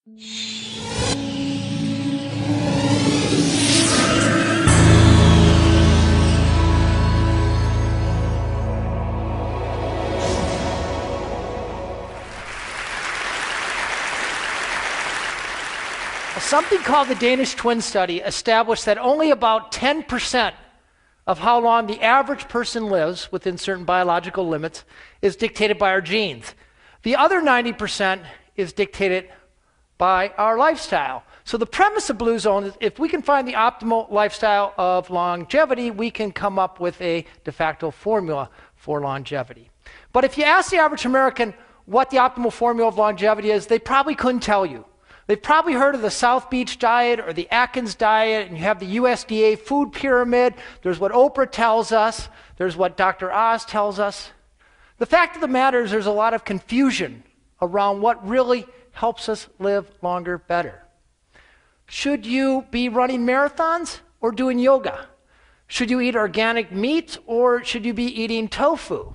Something called the Danish twin study established that only about 10% of how long the average person lives within certain biological limits is dictated by our genes. The other 90% is dictated by our lifestyle. So the premise of Blue Zone is if we can find the optimal lifestyle of longevity, we can come up with a de facto formula for longevity. But if you ask the average American what the optimal formula of longevity is, they probably couldn't tell you. They've probably heard of the South Beach diet or the Atkins diet, and you have the USDA food pyramid. There's what Oprah tells us. There's what Dr. Oz tells us. The fact of the matter is there's a lot of confusion around what really helps us live longer better. Should you be running marathons or doing yoga? Should you eat organic meat or should you be eating tofu?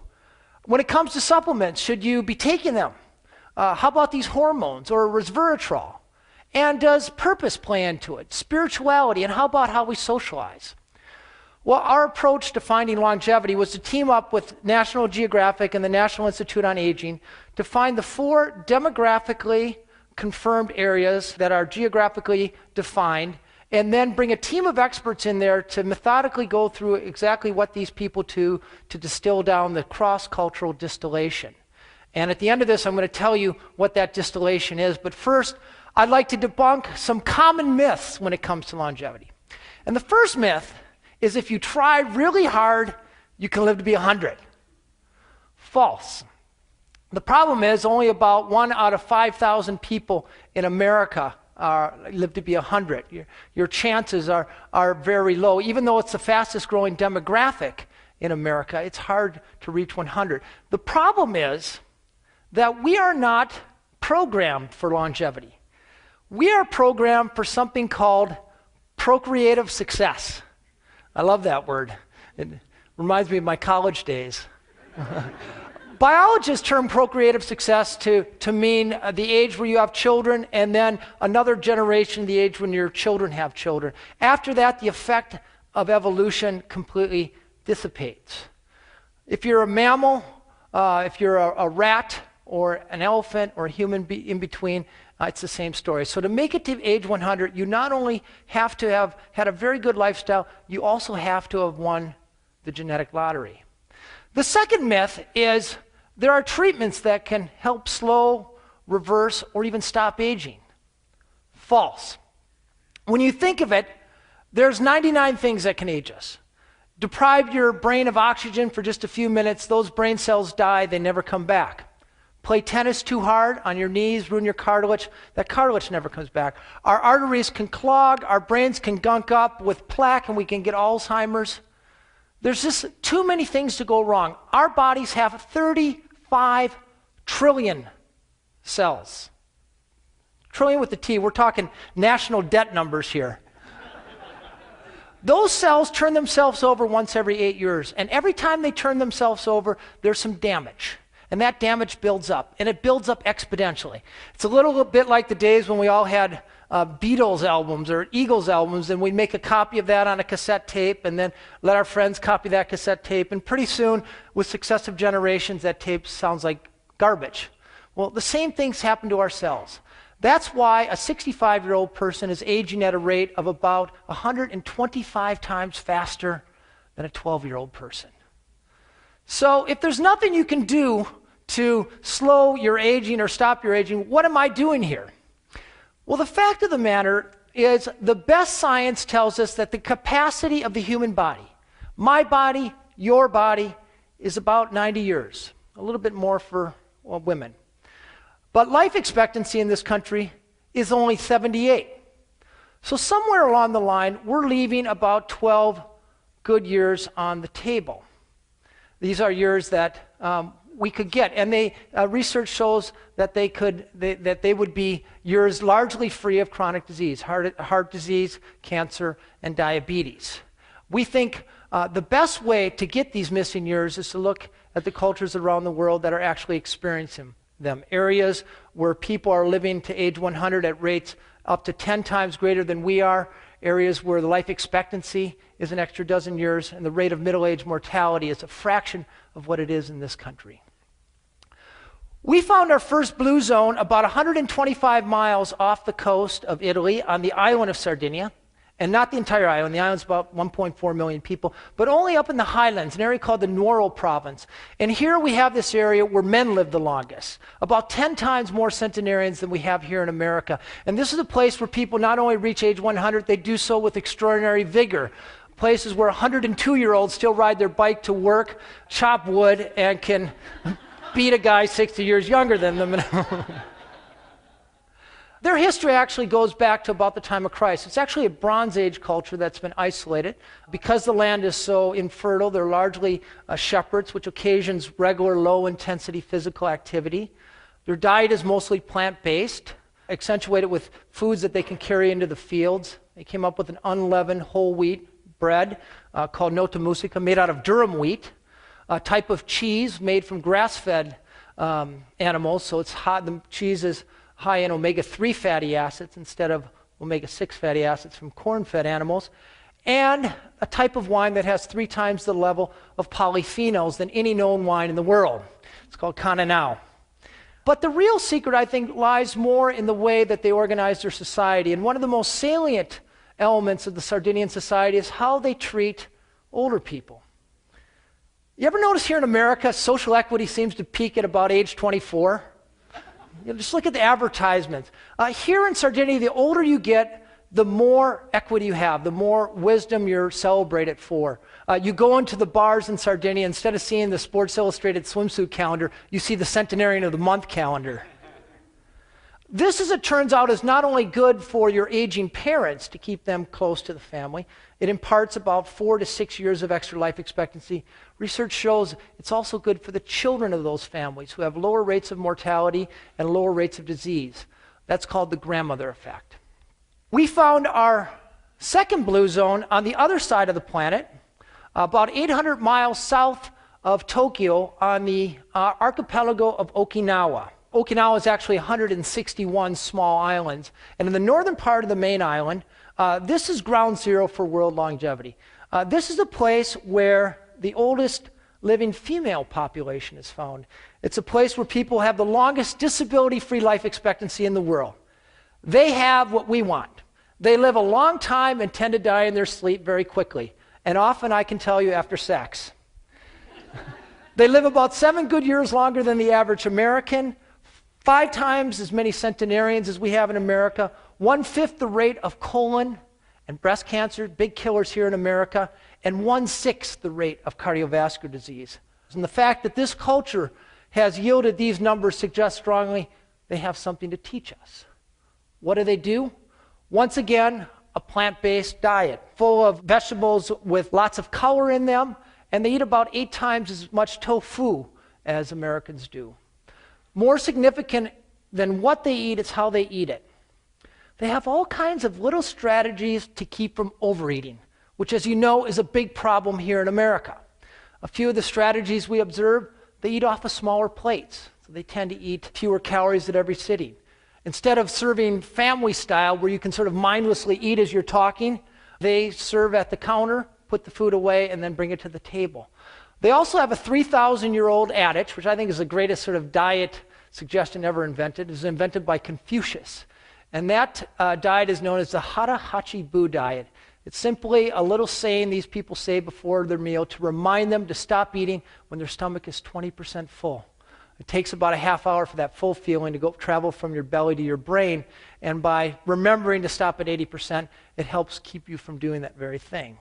When it comes to supplements, should you be taking them? How about these hormones or resveratrol? And does purpose play into it? Spirituality, and how about how we socialize? Well, our approach to finding longevity was to team up with National Geographic and the National Institute on Aging to find the 4 demographically confirmed areas that are geographically defined, and then bring a team of experts in there to methodically go through exactly what these people do to distill down the cross-cultural distillation. And at the end of this, I'm going to tell you what that distillation is. But first, I'd like to debunk some common myths when it comes to longevity. And the first myth is if you try really hard, you can live to be 100. False. The problem is only about 1 out of 5,000 people in America live to be 100. Your chances are very low. Even though it's the fastest growing demographic in America, it's hard to reach 100. The problem is that we are not programmed for longevity. We are programmed for something called procreative success. I love that word. It reminds me of my college days. Biologists term procreative success to mean the age where you have children and then another generation, the age when your children have children. After that, the effect of evolution completely dissipates. If you're a mammal, if you're a rat or an elephant or a human in between, it's the same story. So to make it to age 100, you not only have to have had a very good lifestyle, you also have to have won the genetic lottery. The second myth is there are treatments that can help slow, reverse, or even stop aging. False. When you think of it, there's 99 things that can age us. Deprive your brain of oxygen for just a few minutes, those brain cells die, they never come back. Play tennis too hard on your knees, ruin your cartilage. That cartilage never comes back. Our arteries can clog, our brains can gunk up with plaque, and we can get Alzheimer's. There's just too many things to go wrong. Our bodies have 35 trillion cells. Trillion with a T. We're talking national debt numbers here. Those cells turn themselves over once every 8 years, and every time they turn themselves over, there's some damage. And that damage builds up, and it builds up exponentially. It's a little bit like the days when we all had Beatles albums or Eagles albums, and we'd make a copy of that on a cassette tape and then let our friends copy that cassette tape. And pretty soon, with successive generations, that tape sounds like garbage. Well, the same things happen to our cells. That's why a 65-year-old person is aging at a rate of about 125 times faster than a 12-year-old person. So if there's nothing you can do to slow your aging or stop your aging, what am I doing here? Well, the fact of the matter is the best science tells us that the capacity of the human body, my body, your body, is about 90 years, a little bit more for women. But life expectancy in this country is only 78. So somewhere along the line, we're leaving about 12 good years on the table. These are years that we could get, and research shows that they would be years largely free of chronic disease, heart disease, cancer, and diabetes. We think the best way to get these missing years is to look at the cultures around the world that are actually experiencing them. Areas where people are living to age 100 at rates up to 10 times greater than we are. Areas where the life expectancy is an extra dozen years, and the rate of middle-age mortality is a fraction of what it is in this country. We found our first blue zone about 125 miles off the coast of Italy on the island of Sardinia, and not the entire island. The island's about 1.4 million people, but only up in the highlands, an area called the Nuoro province. And here we have this area where men live the longest, about 10 times more centenarians than we have here in America. And this is a place where people not only reach age 100, they do so with extraordinary vigor. Places where 102-year-olds still ride their bike to work, chop wood, and can beat a guy 60 years younger than them. Their history actually goes back to about the time of Christ. It's actually a Bronze Age culture that's been isolated. Because the land is so infertile, they're largely shepherds, which occasions regular low-intensity physical activity. Their diet is mostly plant-based, accentuated with foods that they can carry into the fields. They came up with an unleavened whole wheat bread called nota musica, made out of durum wheat, a type of cheese made from grass-fed animals, so it's hot. The cheese is high in omega-3 fatty acids instead of omega-6 fatty acids from corn-fed animals, and a type of wine that has 3 times the level of polyphenols than any known wine in the world. It's called Cananao. But the real secret, I think, lies more in the way that they organize their society, and one of the most salient elements of the Sardinian society is how they treat older people. You ever notice here in America, social equity seems to peak at about age 24? Just look at the advertisements. Here in Sardinia, the older you get, the more equity you have, the more wisdom you're celebrated for. You go into the bars in Sardinia, instead of seeing the Sports Illustrated swimsuit calendar, you see the Centenarian of the Month calendar. This, as it turns out, is not only good for your aging parents to keep them close to the family, it imparts about 4 to 6 years of extra life expectancy. Research shows it's also good for the children of those families who have lower rates of mortality and lower rates of disease. That's called the grandmother effect. We found our second blue zone on the other side of the planet, about 800 miles south of Tokyo on the archipelago of Okinawa. Okinawa is actually 161 small islands. And in the northern part of the main island, this is ground zero for world longevity. This is a place where the oldest living female population is found. It's a place where people have the longest disability-free life expectancy in the world. They have what we want. They live a long time and tend to die in their sleep very quickly. And often, I can tell you, after sex. They live about 7 good years longer than the average American, 5 times as many centenarians as we have in America, 1/5 the rate of colon and breast cancer, big killers here in America, and 1/6 the rate of cardiovascular disease. And the fact that this culture has yielded these numbers suggests strongly they have something to teach us. What do? Once again, a plant-based diet full of vegetables with lots of color in them, and they eat about 8 times as much tofu as Americans do. More significant than what they eat is how they eat it. They have all kinds of little strategies to keep from overeating, which, as you know, is a big problem here in America. A few of the strategies we observe, they eat off of smaller plates. So they tend to eat fewer calories at every sitting. Instead of serving family style, where you can sort of mindlessly eat as you're talking, they serve at the counter, put the food away, and then bring it to the table. They also have a 3,000-year-old adage, which I think is the greatest sort of diet suggestion ever invented. It was invented by Confucius. And that diet is known as the Hara Hachi Bu diet. It's simply a little saying these people say before their meal to remind them to stop eating when their stomach is 20% full. It takes about a half hour for that full feeling to go travel from your belly to your brain. And by remembering to stop at 80%, it helps keep you from doing that very thing.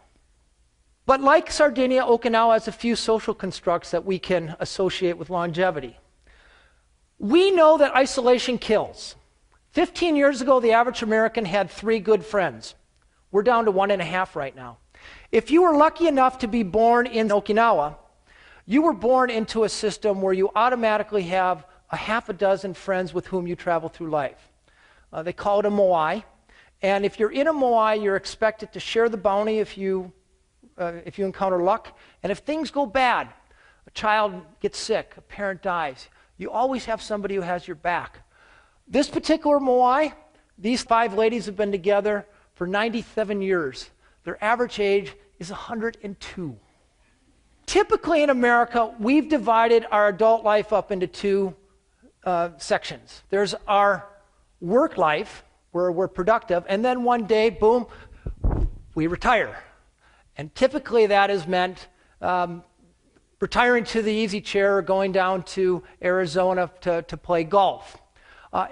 But like Sardinia, Okinawa has a few social constructs that we can associate with longevity. We know that isolation kills. 15 years ago, the average American had 3 good friends. We're down to 1.5 right now. If you were lucky enough to be born in Okinawa, you were born into a system where you automatically have a half a dozen friends with whom you travel through life. They call it a moai. And if you're in a moai, you're expected to share the bounty if you encounter luck. And if things go bad, a child gets sick, a parent dies, You always have somebody who has your back. This particular Moai, these 5 ladies have been together for 97 years. Their average age is 102. Typically in America, we've divided our adult life up into 2 sections. There's our work life, where we're productive, and then one day, boom, we retire. And typically that is meant retiring to the easy chair or going down to Arizona to play golf.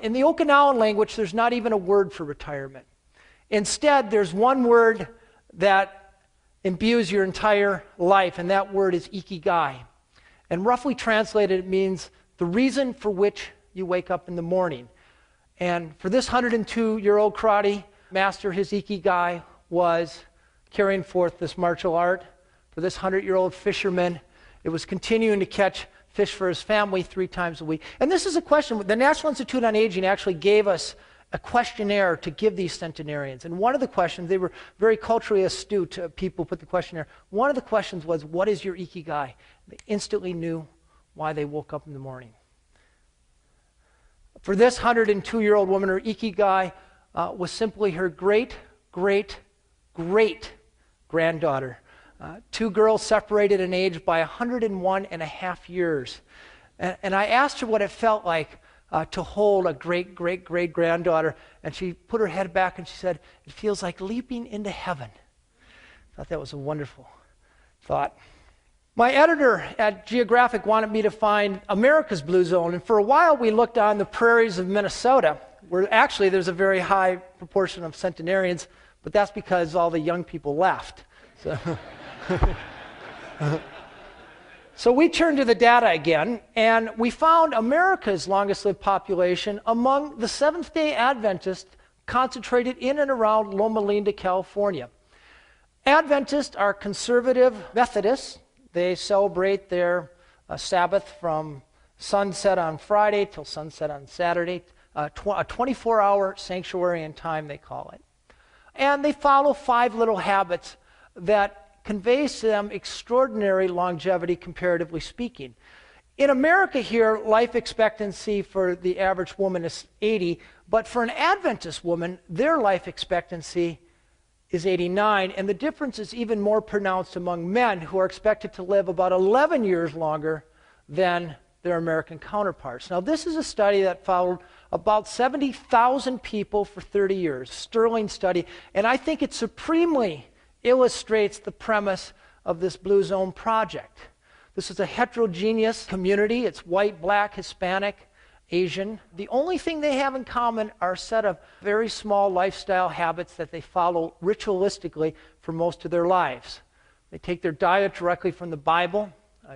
In the Okinawan language, there's not even a word for retirement. Instead, there's one word that imbues your entire life, and that word is ikigai. And roughly translated, it means the reason for which you wake up in the morning. And for this 102-year-old karate master, his ikigai was carrying forth this martial art. For this 100-year-old fisherman, it was continuing to catch fish for his family 3 times a week. And this is a question. The National Institute on Aging actually gave us a questionnaire to give these centenarians. And one of the questions, they were very culturally astute people who put the questionnaire. One of the questions was, what is your ikigai? They instantly knew why they woke up in the morning. For this 102-year-old woman, her ikigai was simply her great-great-great-granddaughter. 2 girls separated in age by 101.5 years. And I asked her what it felt like to hold a great-great-great-granddaughter, and she put her head back and she said, it feels like leaping into heaven. I thought that was a wonderful thought. My editor at Geographic wanted me to find America's blue zone, and for a while we looked on the prairies of Minnesota, where actually there's a very high proportion of centenarians, but that's because all the young people left. So we turned to the data again, and we found America's longest lived population among the Seventh-day Adventists concentrated in and around Loma Linda, California. Adventists are conservative Methodists. They celebrate their Sabbath from sunset on Friday till sunset on Saturday, a 24-hour sanctuary in time, they call it. And they follow 5 little habits that conveys to them extraordinary longevity, comparatively speaking. In America here, life expectancy for the average woman is 80, but for an Adventist woman, their life expectancy is 89, and the difference is even more pronounced among men, who are expected to live about 11 years longer than their American counterparts. Now, this is a study that followed about 70,000 people for 30 years, sterling study, and I think it supremely illustrates the premise of this Blue Zone project. This is a heterogeneous community. It's white, black, Hispanic, Asian. The only thing they have in common are a set of very small lifestyle habits that they follow ritualistically for most of their lives. They take their diet directly from the Bible,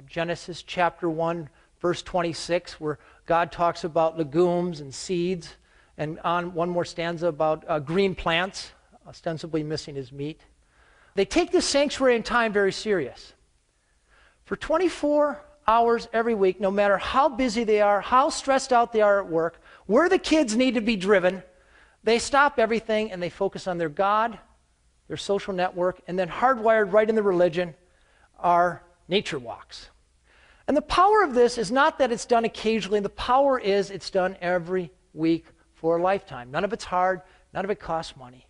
Genesis chapter 1, verse 26, where God talks about legumes and seeds, and on one more stanza about green plants, ostensibly missing his meat. They take this sanctuary in time very serious. For 24 hours every week, no matter how busy they are, how stressed out they are at work, where the kids need to be driven, they stop everything and they focus on their God, their social network, and then hardwired right in the religion are nature walks. And the power of this is not that it's done occasionally. The power is it's done every week for a lifetime. None of it's hard. None of it costs money.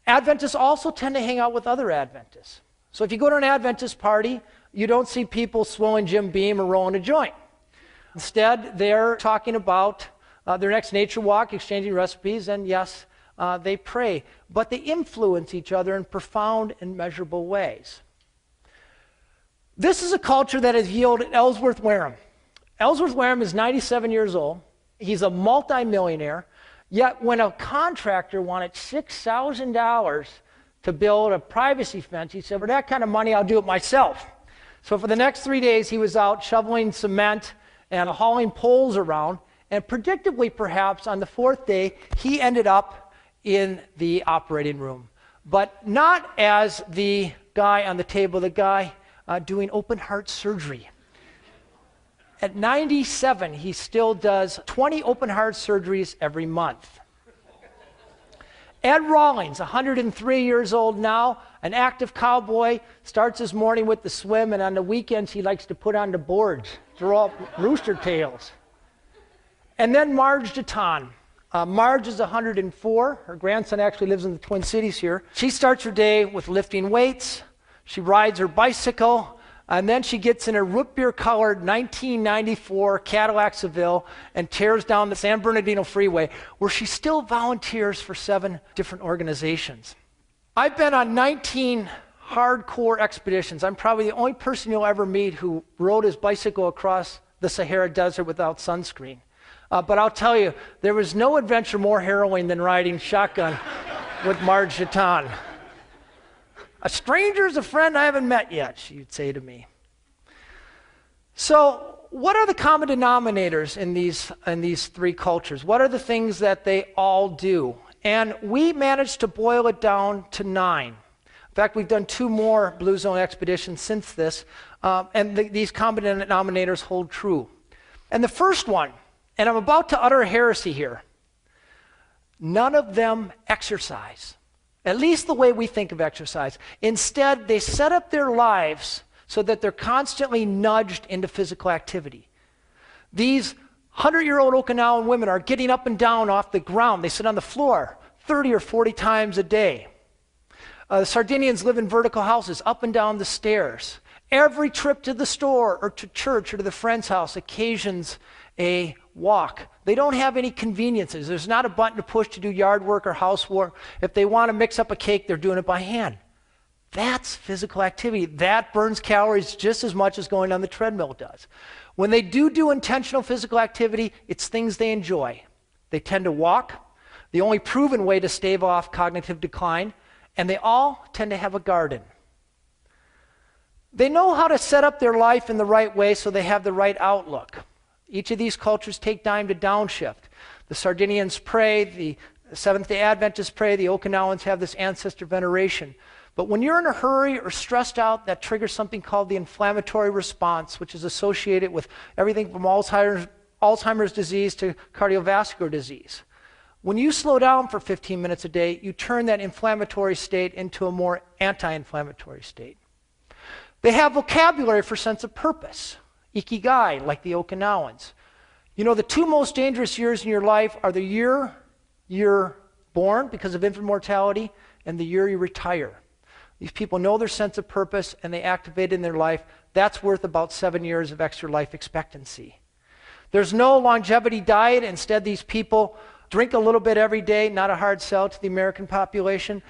Adventists also tend to hang out with other Adventists. So if you go to an Adventist party, you don't see people swilling Jim Beam or rolling a joint. Instead, they're talking about their next nature walk, exchanging recipes, and yes, they pray. But they influence each other in profound and measurable ways. This is a culture that has yielded Ellsworth Wareham. Ellsworth Wareham is 97 years old. He's a multimillionaire. Yet when a contractor wanted $6,000 to build a privacy fence, he said, for that kind of money, I'll do it myself. So for the next 3 days, he was out shoveling cement and hauling poles around. And predictably, perhaps, on the 4th day, he ended up in the operating room. But not as the guy on the table, the guy doing open heart surgery. At 97, he still does 20 open heart surgeries every month. Ed Rawlings, 103 years old now, an active cowboy, starts his morning with the swim, and on the weekends he likes to put on the boards, throw up rooster tails. And then Marge Deton. Marge is 104. Her grandson actually lives in the Twin Cities here. She starts her day with lifting weights. She rides her bicycle. And then she gets in a root beer-colored 1994 Cadillac Seville and tears down the San Bernardino Freeway, where she still volunteers for 7 different organizations. I've been on 19 hardcore expeditions. I'm probably the only person you'll ever meet who rode his bicycle across the Sahara Desert without sunscreen. But I'll tell you, there was no adventure more harrowing than riding shotgun with Marge Deton. A stranger is a friend I haven't met yet, she would say to me. So, what are the common denominators in these 3 cultures? What are the things that they all do? And we managed to boil it down to 9. In fact, we've done 2 more Blue Zone expeditions since this, and these common denominators hold true. And the first one, and I'm about to utter a heresy here, none of them exercise. At least the way we think of exercise. Instead, they set up their lives so that they're constantly nudged into physical activity. These 100-year-old Okinawan women are getting up and down off the ground. They sit on the floor 30 or 40 times a day. The Sardinians live in vertical houses, up and down the stairs. Every trip to the store or to church or to the friend's house occasions a walk. They don't have any conveniences. There's not a button to push to do yard work or housework. If they want to mix up a cake, they're doing it by hand. That's physical activity. That burns calories just as much as going on the treadmill does. When they do intentional physical activity, it's things they enjoy. They tend to walk, the only proven way to stave off cognitive decline, and they all tend to have a garden. They know how to set up their life in the right way so they have the right outlook. Each of these cultures take time to downshift. The Sardinians pray, the Seventh-day Adventists pray, the Okinawans have this ancestor veneration. But when you're in a hurry or stressed out, that triggers something called the inflammatory response, which is associated with everything from Alzheimer's disease to cardiovascular disease. When you slow down for 15 minutes a day, you turn that inflammatory state into a more anti-inflammatory state. They have vocabulary for sense of purpose. Ikigai, like the Okinawans. You know, the 2 most dangerous years in your life are the year you're born because of infant mortality and the year you retire. These people know their sense of purpose and they activate it in their life. That's worth about 7 years of extra life expectancy. There's no longevity diet. Instead, these people drink a little bit every day, not a hard sell to the American population.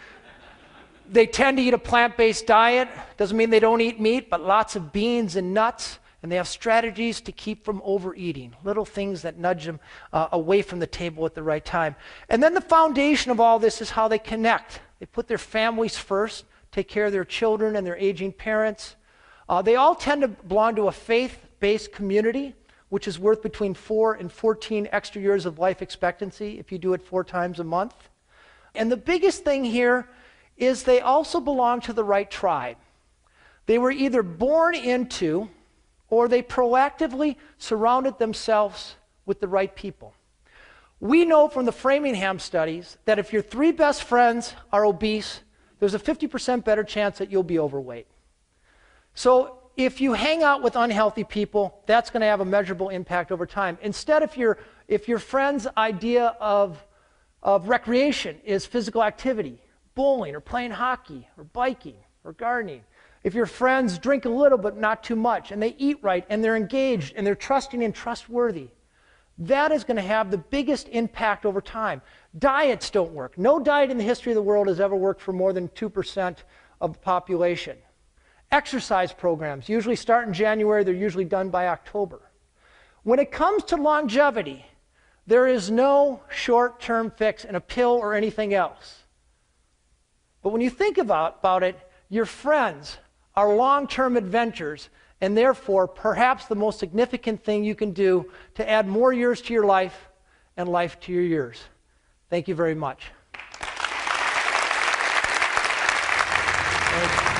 They tend to eat a plant-based diet. Doesn't mean they don't eat meat, but lots of beans and nuts. And they have strategies to keep from overeating, little things that nudge them away from the table at the right time. And then the foundation of all this is how they connect. They put their families first, take care of their children and their aging parents. They all tend to belong to a faith-based community, which is worth between 4 and 14 extra years of life expectancy if you do it 4 times a month. And the biggest thing here is they also belong to the right tribe. They were either born into or they proactively surrounded themselves with the right people. We know from the Framingham studies that if your 3 best friends are obese, there's a 50% better chance that you'll be overweight. So if you hang out with unhealthy people, that's going to have a measurable impact over time. Instead, if your friend's idea of recreation is physical activity, bowling or playing hockey or biking or gardening, if your friends drink a little but not too much and they eat right and they're engaged and they're trusting and trustworthy, that is going to have the biggest impact over time. Diets don't work. No diet in the history of the world has ever worked for more than 2% of the population. Exercise programs usually start in January. They're usually done by October. When it comes to longevity, there is no short-term fix in a pill or anything else. But when you think about it, your friends are long-term adventures, and therefore perhaps the most significant thing you can do to add more years to your life and life to your years. Thank you very much. Thank you.